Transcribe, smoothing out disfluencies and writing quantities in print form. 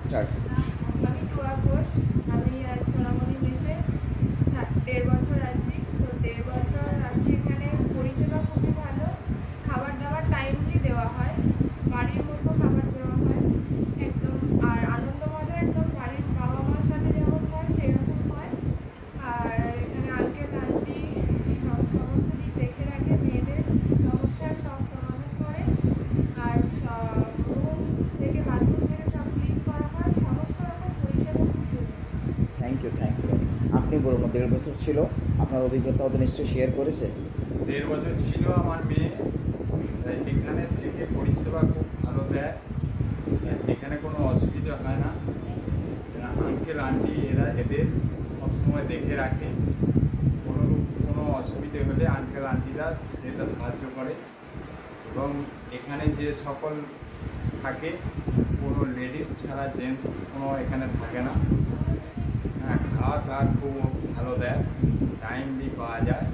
Start. আমি টুয়া ঘোষ। আমি সোনামণি মেসে 1.5 বছর আছি। তো 1.5 বছর আছি এখানে। পরিষেবা খুবই ভালো, খাবার দাবার টাইমলি দেওয়া হয়, বাড়ির মতো খাবার দেওয়া হয় একদম। আর আনন্দ মজা একদম বাড়ির বাবা মার সাথে যেমন হয় সেরকম হয়। আর এখানে আঙ্কেল আন্টি সমস্ত দিক দেখে রাখে, মেয়েদের সমস্যার সব সমাধান করে। আর রুম থেকে বাথরুম থেকে সব ক্লিন করা হয়, সমস্ত রকম পরিষেবা খুব সুন্দর। থ্যাংকস। আপনি বলুন, 1.5 বছর ছিল, আপনার অভিজ্ঞতা তো নিশ্চয়ই শেয়ার করেছে। 1.5 বছর ছিল আমার মেয়ে। তাই এখানে থেকে পরিষেবা খুব ভালো দেয়, এখানে কোনো অসুবিধা হয় না। আঙ্কেল আন্টি এদের সবসময় দেখে রাখে, কোনো অসুবিধে হলে আঙ্কেল আন্টিরা সেটা সাহায্য করে। এবং এখানে যে সকল থাকে, কোনো লেডিস ছাড়া জেন্টস কোনো এখানে থাকে না। হ্যাঁ, খাওয়া দাওয়া খুব ভালো দেয়, টাইমলি পাওয়া যায়।